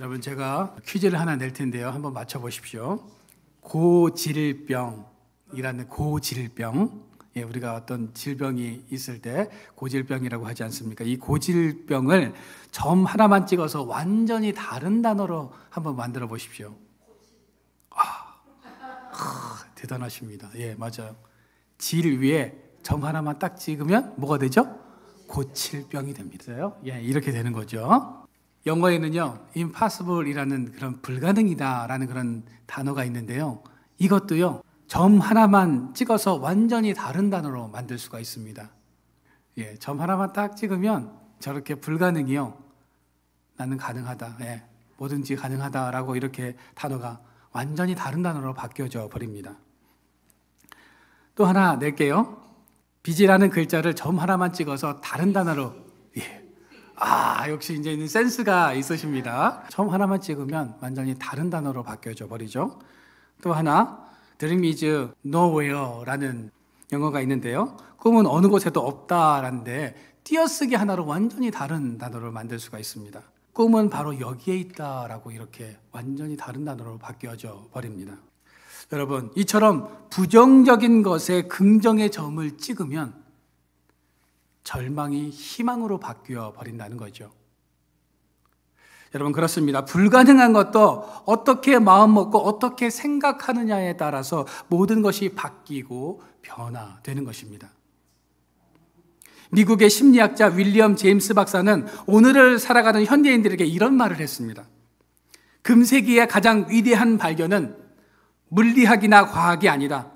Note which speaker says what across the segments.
Speaker 1: 여러분, 제가 퀴즈를 하나 낼 텐데요. 한번 맞춰보십시오. 고질병이라는 고질병. 우리가 어떤 질병이 있을 때 고질병이라고 하지 않습니까? 이 고질병을 점 하나만 찍어서 완전히 다른 단어로 한번 만들어 보십시오. 대단하십니다. 맞아요. 질 위에 점 하나만 딱 찍으면 뭐가 되죠? 고질병이 됩니다. 이렇게 되는 거죠. 영어에는요, impossible이라는 그런 불가능이다라는 그런 단어가 있는데요. 이것도요, 점 하나만 찍어서 완전히 다른 단어로 만들 수가 있습니다. 점 하나만 딱 찍으면 저렇게 불가능이요, 나는 가능하다, 뭐든지 가능하다라고 이렇게 단어가 완전히 다른 단어로 바뀌어져 버립니다. 또 하나 낼게요. 빚이라는 글자를 점 하나만 찍어서 다른 단어로, 역시 이제는 센스가 있으십니다. 점 하나만 찍으면 완전히 다른 단어로 바뀌어져 버리죠. 또 하나, Dream is nowhere라는 영어가 있는데요. 꿈은 어느 곳에도 없다라는데 띄어쓰기 하나로 완전히 다른 단어를 만들 수가 있습니다. 꿈은 바로 여기에 있다라고 이렇게 완전히 다른 단어로 바뀌어져 버립니다. 여러분, 이처럼 부정적인 것에 긍정의 점을 찍으면 절망이 희망으로 바뀌어 버린다는 거죠. 여러분, 그렇습니다. 불가능한 것도 어떻게 마음 먹고 어떻게 생각하느냐에 따라서 모든 것이 바뀌고 변화되는 것입니다. 미국의 심리학자 윌리엄 제임스 박사는 오늘을 살아가는 현대인들에게 이런 말을 했습니다. 금세기의 가장 위대한 발견은 물리학이나 과학이 아니라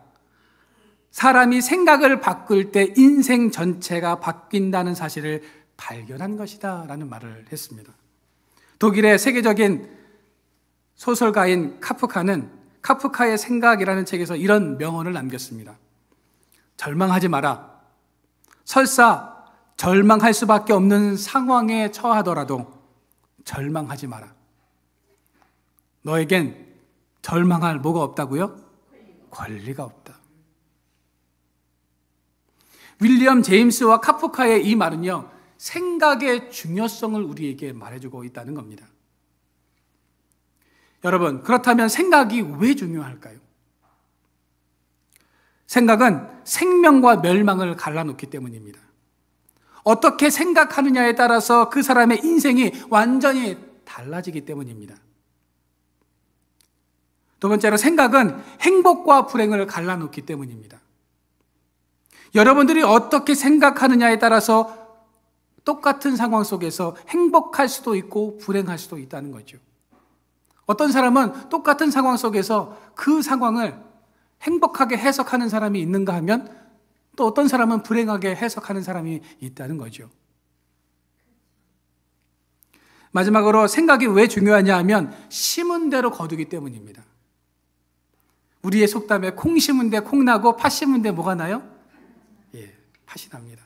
Speaker 1: 사람이 생각을 바꿀 때 인생 전체가 바뀐다는 사실을 발견한 것이다 라는 말을 했습니다. 독일의 세계적인 소설가인 카프카는 카프카의 생각이라는 책에서 이런 명언을 남겼습니다. 절망하지 마라. 설사 절망할 수밖에 없는 상황에 처하더라도 절망하지 마라. 너에겐 절망할 뭐가 없다고요? 권리가 없다. 윌리엄 제임스와 카프카의 이 말은요, 생각의 중요성을 우리에게 말해주고 있다는 겁니다. 여러분, 그렇다면 생각이 왜 중요할까요? 생각은 생명과 멸망을 갈라놓기 때문입니다. 어떻게 생각하느냐에 따라서 그 사람의 인생이 완전히 달라지기 때문입니다. 두 번째로, 생각은 행복과 불행을 갈라놓기 때문입니다. 여러분들이 어떻게 생각하느냐에 따라서 똑같은 상황 속에서 행복할 수도 있고 불행할 수도 있다는 거죠. 어떤 사람은 똑같은 상황 속에서 그 상황을 행복하게 해석하는 사람이 있는가 하면 또 어떤 사람은 불행하게 해석하는 사람이 있다는 거죠. 마지막으로, 생각이 왜 중요하냐 하면 심은 대로 거두기 때문입니다. 우리의 속담에 콩 심은 데 콩 나고 팥 심은 데 뭐가 나요? 팥이 납니다.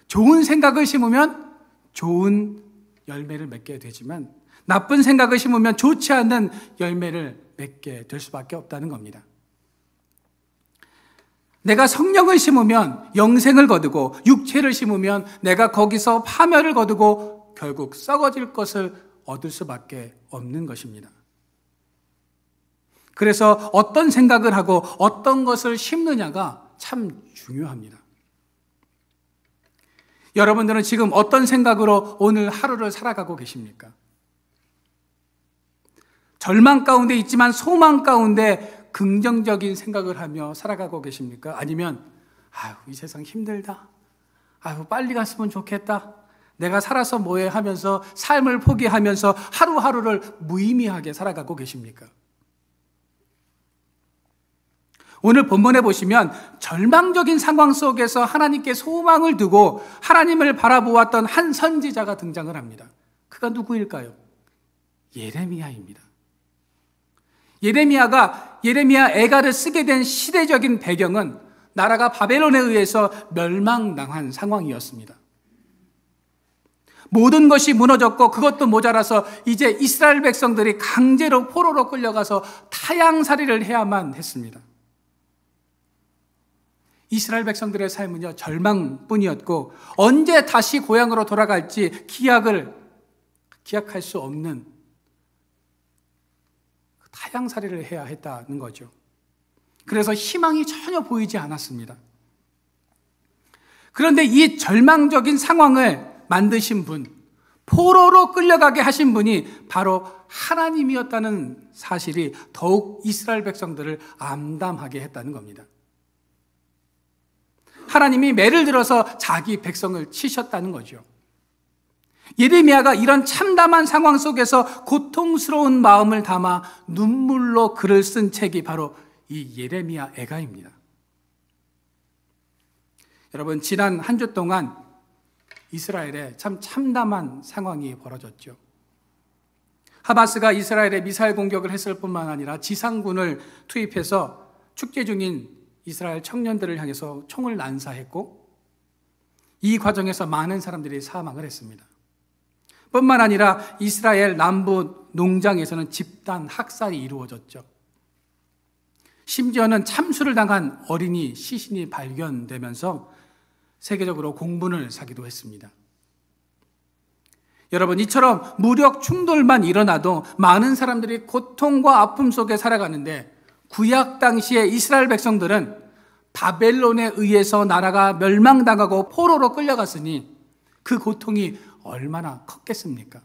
Speaker 1: 좋은 생각을 심으면 좋은 열매를 맺게 되지만 나쁜 생각을 심으면 좋지 않은 열매를 맺게 될 수밖에 없다는 겁니다. 내가 성령을 심으면 영생을 거두고 육체를 심으면 내가 거기서 파멸을 거두고 결국 썩어질 것을 얻을 수밖에 없는 것입니다. 그래서 어떤 생각을 하고 어떤 것을 심느냐가 참 중요합니다. 여러분들은 지금 어떤 생각으로 오늘 하루를 살아가고 계십니까? 절망 가운데 있지만 소망 가운데 긍정적인 생각을 하며 살아가고 계십니까? 아니면 이 세상 힘들다. 빨리 갔으면 좋겠다. 내가 살아서 뭐해 하면서 삶을 포기하면서 하루하루를 무의미하게 살아가고 계십니까? 오늘 본문에 보시면 절망적인 상황 속에서 하나님께 소망을 두고 하나님을 바라보았던 한 선지자가 등장을 합니다. 그가 누구일까요? 예레미야입니다. 예레미야 애가를 쓰게 된 시대적인 배경은 나라가 바벨론에 의해서 멸망당한 상황이었습니다. 모든 것이 무너졌고 그것도 모자라서 이제 이스라엘 백성들이 강제로 포로로 끌려가서 타향살이를 해야만 했습니다. 이스라엘 백성들의 삶은요, 절망뿐이었고 언제 다시 고향으로 돌아갈지 기약할 수 없는 타향살이를 해야 했다는 거죠. 그래서 희망이 전혀 보이지 않았습니다. 그런데 이 절망적인 상황을 만드신 분, 포로로 끌려가게 하신 분이 바로 하나님이었다는 사실이 더욱 이스라엘 백성들을 암담하게 했다는 겁니다. 하나님이 매를 들어서 자기 백성을 치셨다는 거죠. 예레미야가 이런 참담한 상황 속에서 고통스러운 마음을 담아 눈물로 글을 쓴 책이 바로 이 예레미야 애가입니다. 여러분, 지난 한 주 동안 이스라엘에 참 참담한 상황이 벌어졌죠. 하마스가 이스라엘에 미사일 공격을 했을 뿐만 아니라 지상군을 투입해서 축제 중인 이스라엘 청년들을 향해서 총을 난사했고, 이 과정에서 많은 사람들이 사망을 했습니다. 뿐만 아니라 이스라엘 남부 농장에서는 집단 학살이 이루어졌죠. 심지어는 참수를 당한 어린이 시신이 발견되면서 세계적으로 공분을 사기도 했습니다. 여러분, 이처럼 무력 충돌만 일어나도 많은 사람들이 고통과 아픔 속에 살아가는데, 구약 당시의 이스라엘 백성들은 바벨론에 의해서 나라가 멸망당하고 포로로 끌려갔으니 그 고통이 얼마나 컸겠습니까?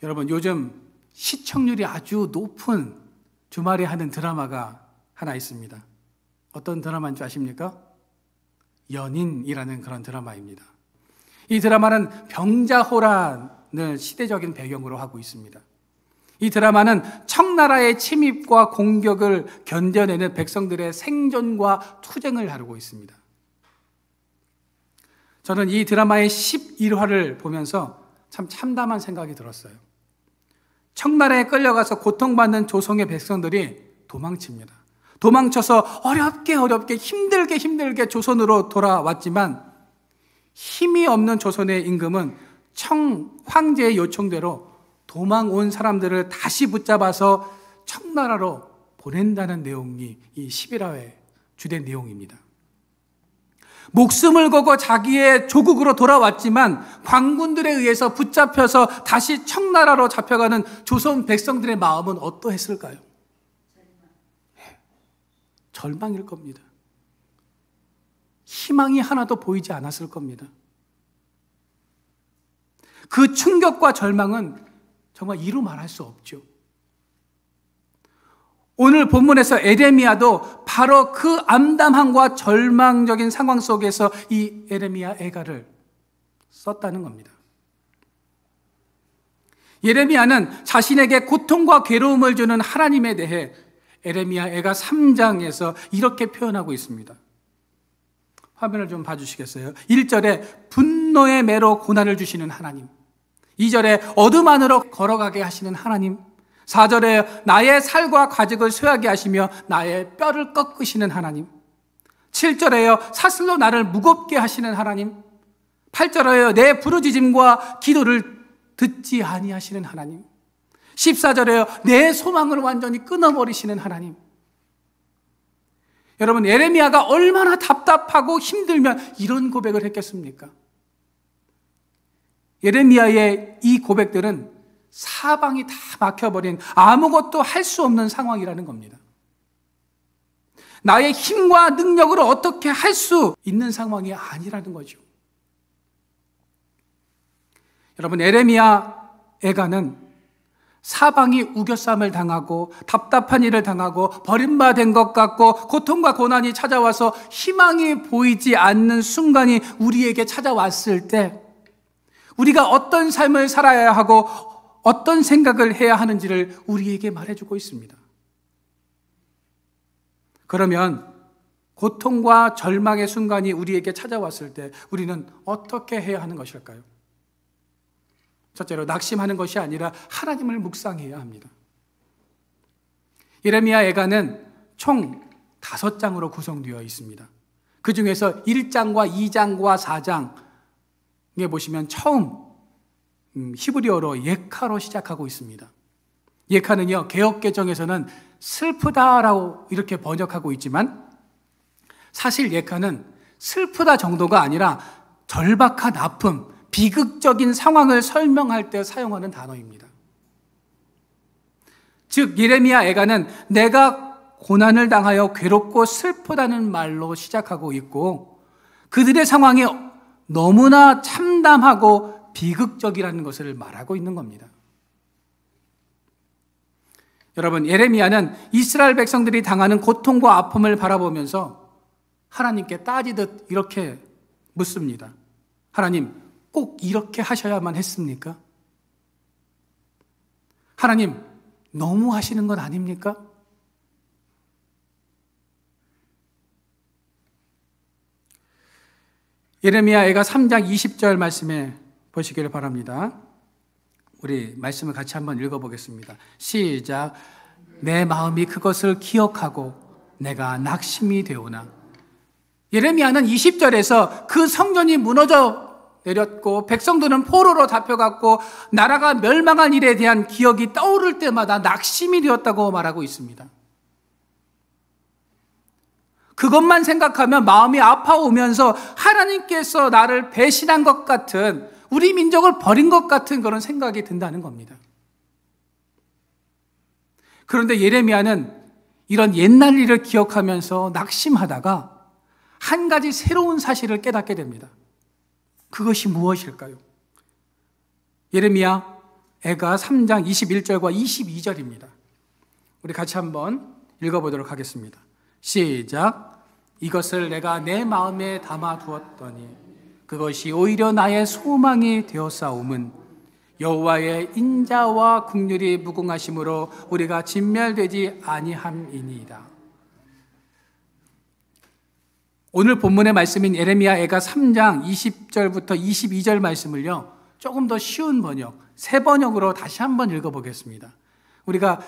Speaker 1: 여러분, 요즘 시청률이 아주 높은 주말에 하는 드라마가 하나 있습니다. 어떤 드라마인 줄 아십니까? 연인이라는 그런 드라마입니다. 이 드라마는 병자호란을 시대적인 배경으로 하고 있습니다. 이 드라마는 청나라의 침입과 공격을 견뎌내는 백성들의 생존과 투쟁을 다루고 있습니다. 저는 이 드라마의 11화를 보면서 참 참담한 생각이 들었어요. 청나라에 끌려가서 고통받는 조선의 백성들이 도망칩니다. 도망쳐서 어렵게 힘들게 조선으로 돌아왔지만, 힘이 없는 조선의 임금은 황제의 요청대로 도망온 사람들을 다시 붙잡아서 청나라로 보낸다는 내용이 이 11화의 주된 내용입니다. 목숨을 걸고 자기의 조국으로 돌아왔지만 광군들에 의해서 붙잡혀서 다시 청나라로 잡혀가는 조선 백성들의 마음은 어떠했을까요? 절망일 겁니다. 희망이 하나도 보이지 않았을 겁니다. 그 충격과 절망은 정말 이루 말할 수 없죠. 오늘 본문에서 에레미야도 바로 그 암담함과 절망적인 상황 속에서 이 에레미야 애가를 썼다는 겁니다. 예레미야는 자신에게 고통과 괴로움을 주는 하나님에 대해 에레미야 애가 3장에서 이렇게 표현하고 있습니다. 화면을 좀 봐주시겠어요? 1절에 분노의 매로 고난을 주시는 하나님, 2절에 어둠 안으로 걸어가게 하시는 하나님, 4절에 나의 살과 가죽을 쇠하게 하시며 나의 뼈를 꺾으시는 하나님, 7절에요 사슬로 나를 무겁게 하시는 하나님, 8절에요 내 부르짖음과 기도를 듣지 아니하시는 하나님, 14절에요 내 소망을 완전히 끊어버리시는 하나님. 여러분, 예레미야가 얼마나 답답하고 힘들면 이런 고백을 했겠습니까? 예레미야의 이 고백들은 사방이 다 막혀버린 아무것도 할 수 없는 상황이라는 겁니다. 나의 힘과 능력으로 어떻게 할 수 있는 상황이 아니라는 거죠. 여러분, 예레미야 애가는 사방이 우겨쌈을 당하고 답답한 일을 당하고 버림받은 것 같고 고통과 고난이 찾아와서 희망이 보이지 않는 순간이 우리에게 찾아왔을 때 우리가 어떤 삶을 살아야 하고 어떤 생각을 해야 하는지를 우리에게 말해주고 있습니다. 그러면 고통과 절망의 순간이 우리에게 찾아왔을 때 우리는 어떻게 해야 하는 것일까요? 첫째로 낙심하는 것이 아니라 하나님을 묵상해야 합니다. 예레미야 애가는 총 5장으로 구성되어 있습니다. 그 중에서 1장과 2장과 4장에 보시면 처음 히브리어로 예카로 시작하고 있습니다. 예카는요, 개역개정에서는 슬프다라고 이렇게 번역하고 있지만 사실 예카는 슬프다 정도가 아니라 절박한 아픔, 비극적인 상황을 설명할 때 사용하는 단어입니다. 즉 예레미야 애가는 내가 고난을 당하여 괴롭고 슬프다는 말로 시작하고 있고, 그들의 상황이 너무나 참담하고 비극적이라는 것을 말하고 있는 겁니다. 여러분, 예레미야는 이스라엘 백성들이 당하는 고통과 아픔을 바라보면서 하나님께 따지듯 이렇게 묻습니다. 하나님, 꼭 이렇게 하셔야만 했습니까? 하나님, 너무 하시는 건 아닙니까? 예레미야 애가 3장 20절 말씀에 보시기를 바랍니다. 우리 말씀을 같이 한번 읽어보겠습니다. 시작. 내 마음이 그것을 기억하고 내가 낙심이 되오나. 예레미야는 20절에서 그 성전이 무너져 내렸고 백성들은 포로로 잡혀갔고 나라가 멸망한 일에 대한 기억이 떠오를 때마다 낙심이 되었다고 말하고 있습니다. 그것만 생각하면 마음이 아파오면서 하나님께서 나를 배신한 것 같은, 우리 민족을 버린 것 같은 그런 생각이 든다는 겁니다. 그런데 예레미야는 이런 옛날 일을 기억하면서 낙심하다가 한 가지 새로운 사실을 깨닫게 됩니다. 그것이 무엇일까요? 예레미야 애가 3장 21절과 22절입니다. 우리 같이 한번 읽어보도록 하겠습니다. 시작. 이것을 내가 내 마음에 담아두었더니 그것이 오히려 나의 소망이 되었사옴은 여호와의 인자와 긍휼이 무궁하심으로 우리가 진멸되지 아니함이니이다. 오늘 본문의 말씀인 예레미야 애가 3장 20절부터 22절 말씀을요, 조금 더 쉬운 번역, 새 번역으로 다시 한번 읽어보겠습니다. 우리가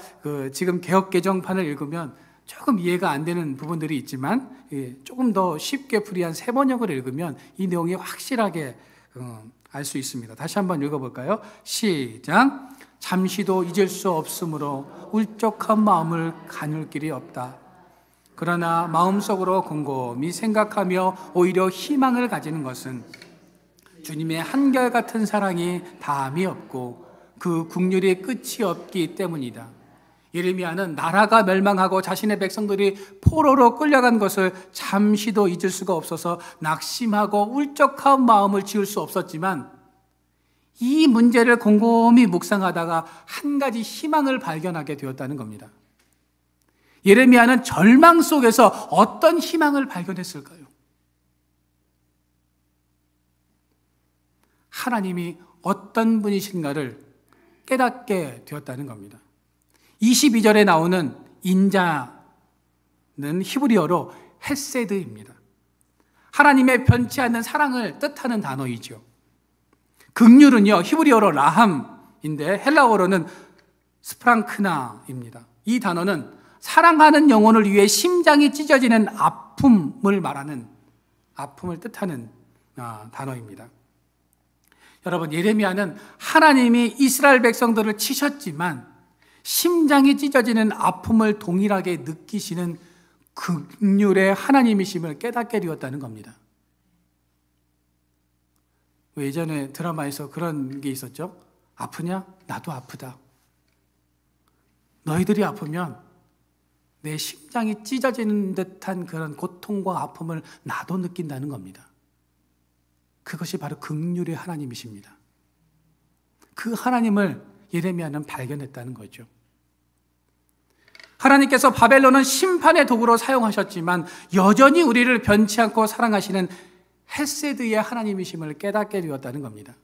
Speaker 1: 지금 개역개정판을 읽으면 조금 이해가 안 되는 부분들이 있지만 조금 더 쉽게 풀이한 새 번역을 읽으면 이 내용이 확실하게 알 수 있습니다. 다시 한번 읽어볼까요? 시작. 잠시도 잊을 수 없으므로 울적한 마음을 가눌 길이 없다. 그러나 마음속으로 곰곰이 생각하며 오히려 희망을 가지는 것은 주님의 한결같은 사랑이 다함이 없고 그 긍휼이 끝이 없기 때문이다. 예레미야는 나라가 멸망하고 자신의 백성들이 포로로 끌려간 것을 잠시도 잊을 수가 없어서 낙심하고 울적한 마음을 지울 수 없었지만, 이 문제를 곰곰이 묵상하다가 한 가지 희망을 발견하게 되었다는 겁니다. 예레미야는 절망 속에서 어떤 희망을 발견했을까요? 하나님이 어떤 분이신가를 깨닫게 되었다는 겁니다. 22절에 나오는 인자는 히브리어로 헤세드입니다. 하나님의 변치 않는 사랑을 뜻하는 단어이죠. 긍휼은요, 히브리어로 라함인데 헬라어로는 스프랑크나입니다. 이 단어는 사랑하는 영혼을 위해 심장이 찢어지는 아픔을 말하는, 아픔을 뜻하는 단어입니다. 여러분, 예레미야는 하나님이 이스라엘 백성들을 치셨지만 심장이 찢어지는 아픔을 동일하게 느끼시는 긍휼의 하나님이심을 깨닫게 되었다는 겁니다. 예전에 드라마에서 그런 게 있었죠. 아프냐? 나도 아프다. 너희들이 아프면 내 심장이 찢어지는 듯한 그런 고통과 아픔을 나도 느낀다는 겁니다. 그것이 바로 긍휼의 하나님이십니다. 그 하나님을 예레미야는 발견했다는 거죠. 하나님께서 바벨론은 심판의 도구로 사용하셨지만 여전히 우리를 변치 않고 사랑하시는 헤세드의 하나님이심을 깨닫게 되었다는 겁니다.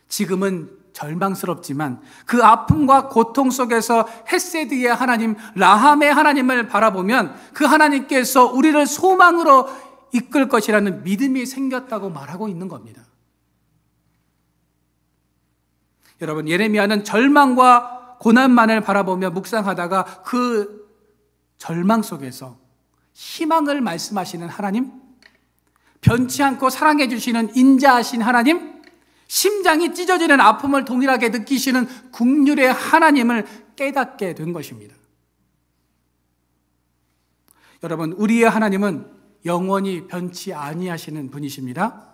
Speaker 1: 지금은 절망스럽지만 그 아픔과 고통 속에서 헤세드의 하나님, 라함의 하나님을 바라보면 그 하나님께서 우리를 소망으로 이끌 것이라는 믿음이 생겼다고 말하고 있는 겁니다. 여러분, 예레미야는 절망과 고난만을 바라보며 묵상하다가 그 절망 속에서 희망을 말씀하시는 하나님, 변치 않고 사랑해 주시는 인자하신 하나님, 심장이 찢어지는 아픔을 동일하게 느끼시는 긍휼의 하나님을 깨닫게 된 것입니다. 여러분, 우리의 하나님은 영원히 변치 아니하시는 분이십니다.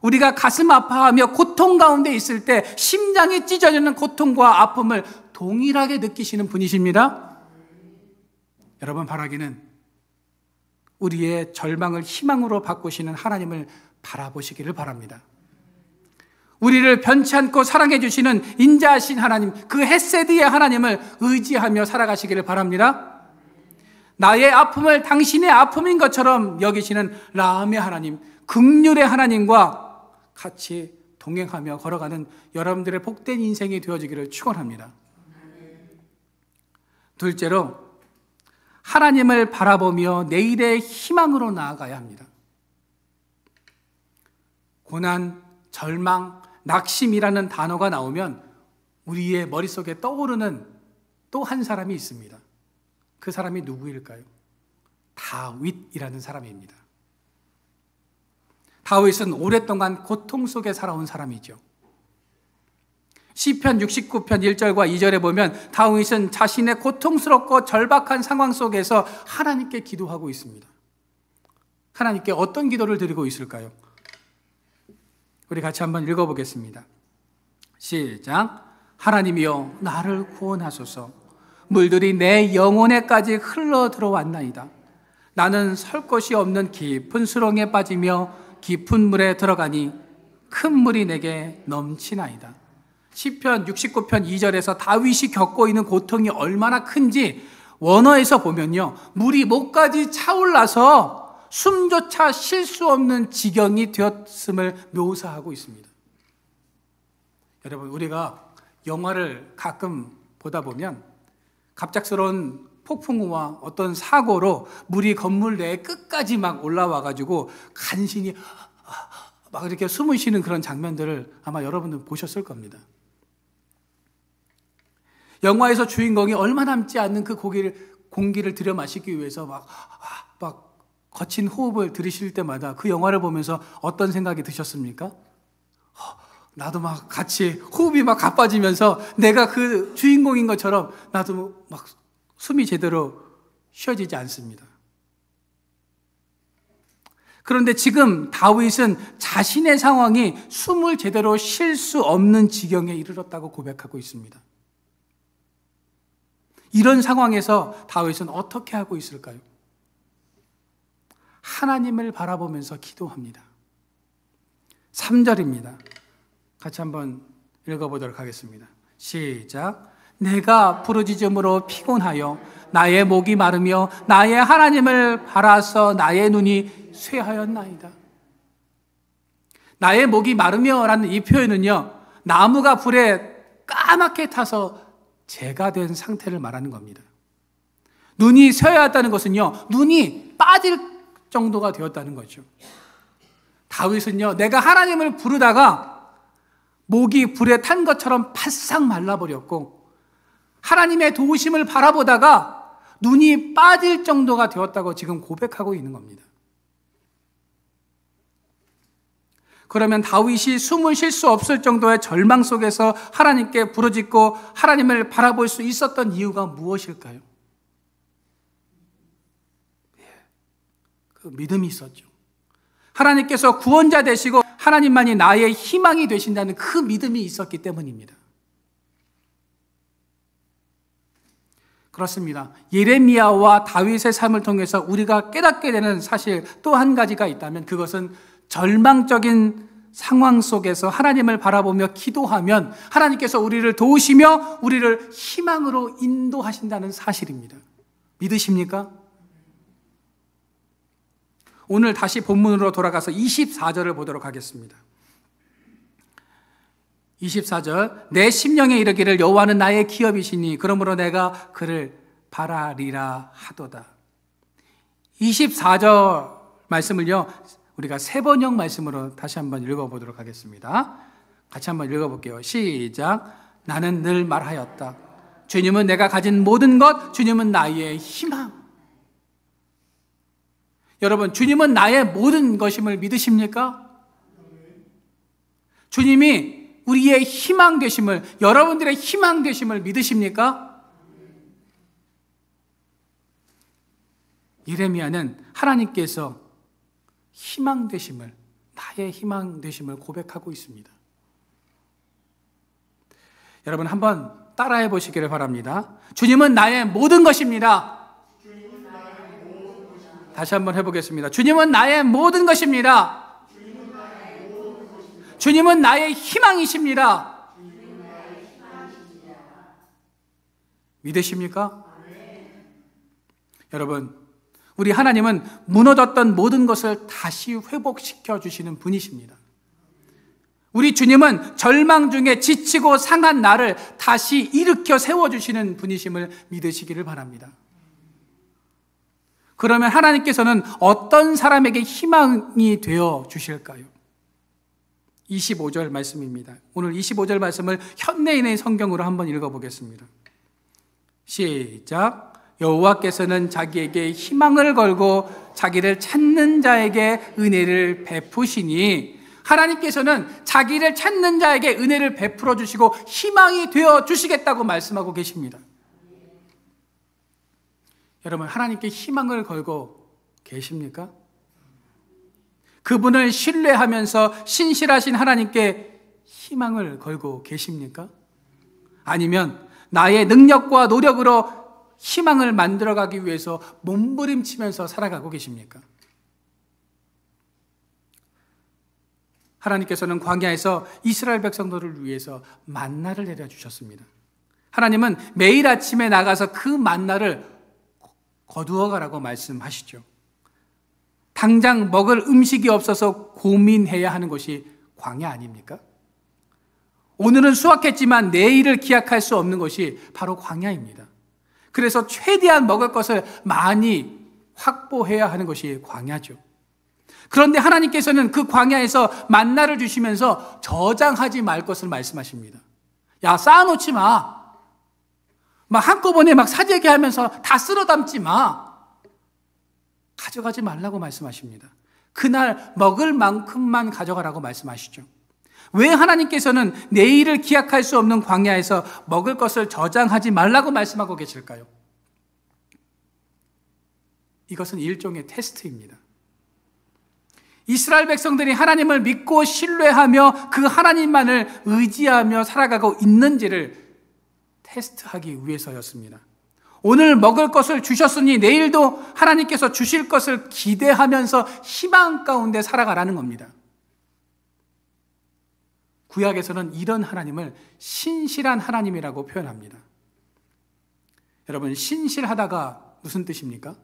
Speaker 1: 우리가 가슴 아파하며 고통 가운데 있을 때 심장이 찢어지는 고통과 아픔을 동일하게 느끼시는 분이십니다. 여러분 바라기는 우리의 절망을 희망으로 바꾸시는 하나님을 바라보시기를 바랍니다. 우리를 변치 않고 사랑해 주시는 인자하신 하나님, 그 헤세드의 하나님을 의지하며 살아가시기를 바랍니다. 나의 아픔을 당신의 아픔인 것처럼 여기시는 라함의 하나님, 긍휼의 하나님과 같이 동행하며 걸어가는 여러분들의 복된 인생이 되어지기를 축원합니다. 둘째로, 하나님을 바라보며 내일의 희망으로 나아가야 합니다. 고난, 절망, 낙심이라는 단어가 나오면 우리의 머릿속에 떠오르는 또 한 사람이 있습니다. 그 사람이 누구일까요? 다윗이라는 사람입니다. 다윗은 오랫동안 고통 속에 살아온 사람이죠. 시편 69편 1절과 2절에 보면 다윗은 자신의 고통스럽고 절박한 상황 속에서 하나님께 기도하고 있습니다. 하나님께 어떤 기도를 드리고 있을까요? 우리 같이 한번 읽어보겠습니다. 시작. 하나님이여 나를 구원하소서. 물들이 내 영혼에까지 흘러 들어왔나이다. 나는 설 곳이 없는 깊은 수렁에 빠지며 깊은 물에 들어가니 큰 물이 내게 넘치나이다. 시편 69편 2절에서 다윗이 겪고 있는 고통이 얼마나 큰지 원어에서 보면요, 물이 목까지 차올라서 숨조차 쉴 수 없는 지경이 되었음을 묘사하고 있습니다. 여러분, 우리가 영화를 가끔 보다 보면 갑작스러운 폭풍우와 어떤 사고로 물이 건물 내에 끝까지 막 올라와 가지고 간신히 막 이렇게 숨을 쉬는 그런 장면들을 아마 여러분들 보셨을 겁니다. 영화에서 주인공이 얼마 남지 않는 그 공기를 들여 마시기 위해서 막 거친 호흡을 들이실 때마다 그 영화를 보면서 어떤 생각이 드셨습니까? 나도 막 같이 호흡이 막 가빠지면서 내가 그 주인공인 것처럼 나도 막 숨이 제대로 쉬어지지 않습니다. 그런데 지금 다윗은 자신의 상황이 숨을 제대로 쉴 수 없는 지경에 이르렀다고 고백하고 있습니다. 이런 상황에서 다윗은 어떻게 하고 있을까요? 하나님을 바라보면서 기도합니다. 3절입니다. 같이 한번 읽어보도록 하겠습니다. 시작. 내가 부르짖음으로 피곤하여 나의 목이 마르며 나의 하나님을 바라서 나의 눈이 쇠하였나이다. 나의 목이 마르며 라는 이 표현은요, 나무가 불에 까맣게 타서 재가 된 상태를 말하는 겁니다. 눈이 쇠하였다는 것은요, 눈이 빠질 정도가 되었다는 거죠. 다윗은요, 내가 하나님을 부르다가 목이 불에 탄 것처럼 바싹 말라버렸고 하나님의 도우심을 바라보다가 눈이 빠질 정도가 되었다고 지금 고백하고 있는 겁니다. 그러면 다윗이 숨을 쉴 수 없을 정도의 절망 속에서 하나님께 부르짖고 하나님을 바라볼 수 있었던 이유가 무엇일까요? 그 믿음이 있었죠. 하나님께서 구원자 되시고 하나님만이 나의 희망이 되신다는 그 믿음이 있었기 때문입니다. 그렇습니다. 예레미야와 다윗의 삶을 통해서 우리가 깨닫게 되는 사실 또 한 가지가 있다면 그것은 절망적인 상황 속에서 하나님을 바라보며 기도하면 하나님께서 우리를 도우시며 우리를 희망으로 인도하신다는 사실입니다. 믿으십니까? 오늘 다시 본문으로 돌아가서 24절을 보도록 하겠습니다. 24절. 내 심령에 이르기를 여호와는 나의 기업이시니 그러므로 내가 그를 바라리라 하도다. 24절 말씀을요, 우리가 세번역 말씀으로 다시 한번 읽어보도록 하겠습니다. 같이 한번 읽어볼게요. 시작. 나는 늘 말하였다. 주님은 내가 가진 모든 것, 주님은 나의 희망. 여러분, 주님은 나의 모든 것임을 믿으십니까? 주님이 우리의 희망 되심을, 여러분들의 희망 되심을 믿으십니까? 예레미야는 하나님께서 희망 되심을, 나의 희망 되심을 고백하고 있습니다. 여러분, 한번 따라해 보시기를 바랍니다. 주님은 나의 모든 것입니다. 다시 한번 해보겠습니다. 주님은 나의 모든 것입니다. 주님은 나의 희망이십니다. 믿으십니까? 여러분, 우리 하나님은 무너졌던 모든 것을 다시 회복시켜 주시는 분이십니다. 우리 주님은 절망 중에 지치고 상한 나를 다시 일으켜 세워주시는 분이심을 믿으시기를 바랍니다. 그러면 하나님께서는 어떤 사람에게 희망이 되어 주실까요? 25절 말씀입니다. 오늘 25절 말씀을 현대인의 성경으로 한번 읽어보겠습니다. 시작. 여호와께서는 자기에게 희망을 걸고 자기를 찾는 자에게 은혜를 베푸시니, 하나님께서는 자기를 찾는 자에게 은혜를 베풀어 주시고 희망이 되어 주시겠다고 말씀하고 계십니다. 여러분, 하나님께 희망을 걸고 계십니까? 그분을 신뢰하면서 신실하신 하나님께 희망을 걸고 계십니까? 아니면 나의 능력과 노력으로 희망을 만들어가기 위해서 몸부림치면서 살아가고 계십니까? 하나님께서는 광야에서 이스라엘 백성들을 위해서 만나를 내려주셨습니다. 하나님은 매일 아침에 나가서 그 만나를 거두어 가라고 말씀하시죠. 당장 먹을 음식이 없어서 고민해야 하는 것이 광야 아닙니까? 오늘은 수확했지만 내일을 기약할 수 없는 것이 바로 광야입니다. 그래서 최대한 먹을 것을 많이 확보해야 하는 것이 광야죠. 그런데 하나님께서는 그 광야에서 만나를 주시면서 저장하지 말 것을 말씀하십니다. 야, 쌓아놓지 마. 막 한꺼번에 막 사재기 하면서 다 쓸어 담지 마. 가져가지 말라고 말씀하십니다. 그날 먹을 만큼만 가져가라고 말씀하시죠. 왜 하나님께서는 내일을 기약할 수 없는 광야에서 먹을 것을 저장하지 말라고 말씀하고 계실까요? 이것은 일종의 테스트입니다. 이스라엘 백성들이 하나님을 믿고 신뢰하며 그 하나님만을 의지하며 살아가고 있는지를 테스트하기 위해서였습니다. 오늘 먹을 것을 주셨으니 내일도 하나님께서 주실 것을 기대하면서 희망 가운데 살아가라는 겁니다. 구약에서는 이런 하나님을 신실한 하나님이라고 표현합니다. 여러분, 신실하다가 무슨 뜻입니까?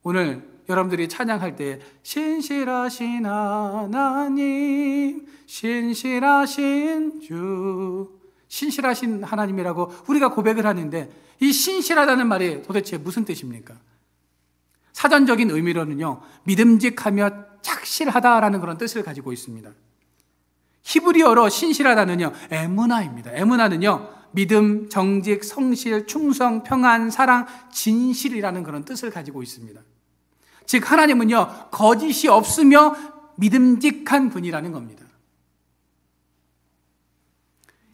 Speaker 1: 오늘 여러분들이 찬양할 때 신실하신 하나님, 신실하신 주, 신실하신 하나님이라고 우리가 고백을 하는데, 이 신실하다는 말이 도대체 무슨 뜻입니까? 사전적인 의미로는요, 믿음직하며 착실하다라는 그런 뜻을 가지고 있습니다. 히브리어로 신실하다는요, 에무나입니다. 에무나는요, 믿음, 정직, 성실, 충성, 평안, 사랑, 진실이라는 그런 뜻을 가지고 있습니다. 즉 하나님은요, 거짓이 없으며 믿음직한 분이라는 겁니다.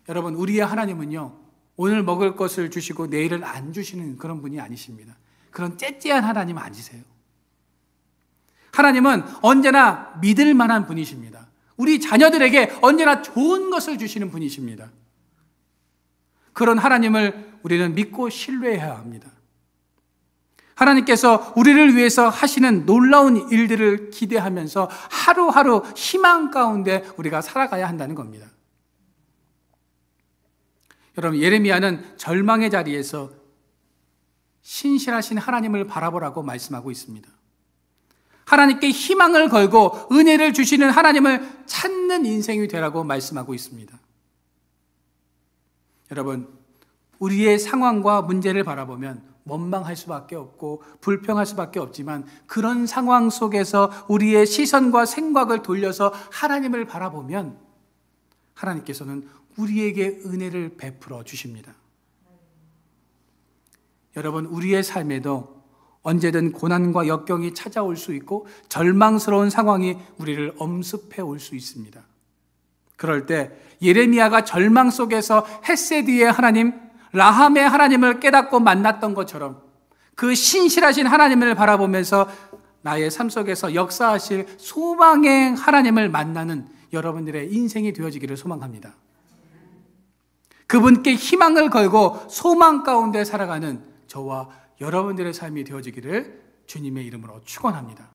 Speaker 1: 여러분, 우리의 하나님은요, 오늘 먹을 것을 주시고 내일을 안 주시는 그런 분이 아니십니다. 그런 째째한 하나님 아니세요. 하나님은 언제나 믿을 만한 분이십니다. 우리 자녀들에게 언제나 좋은 것을 주시는 분이십니다. 그런 하나님을 우리는 믿고 신뢰해야 합니다. 하나님께서 우리를 위해서 하시는 놀라운 일들을 기대하면서 하루하루 희망 가운데 우리가 살아가야 한다는 겁니다. 여러분, 예레미야는 절망의 자리에서 신실하신 하나님을 바라보라고 말씀하고 있습니다. 하나님께 희망을 걸고 은혜를 주시는 하나님을 찾는 인생이 되라고 말씀하고 있습니다. 여러분, 우리의 상황과 문제를 바라보면 원망할 수밖에 없고 불평할 수밖에 없지만, 그런 상황 속에서 우리의 시선과 생각을 돌려서 하나님을 바라보면 하나님께서는 우리에게 은혜를 베풀어 주십니다. 여러분, 우리의 삶에도 언제든 고난과 역경이 찾아올 수 있고 절망스러운 상황이 우리를 엄습해 올 수 있습니다. 그럴 때 예레미야가 절망 속에서 헷세드의 하나님, 라함의 하나님을 깨닫고 만났던 것처럼 그 신실하신 하나님을 바라보면서 나의 삶 속에서 역사하실 소망의 하나님을 만나는 여러분들의 인생이 되어지기를 소망합니다. 그분께 희망을 걸고 소망 가운데 살아가는 저와 여러분들의 삶이 되어지기를 주님의 이름으로 축원합니다.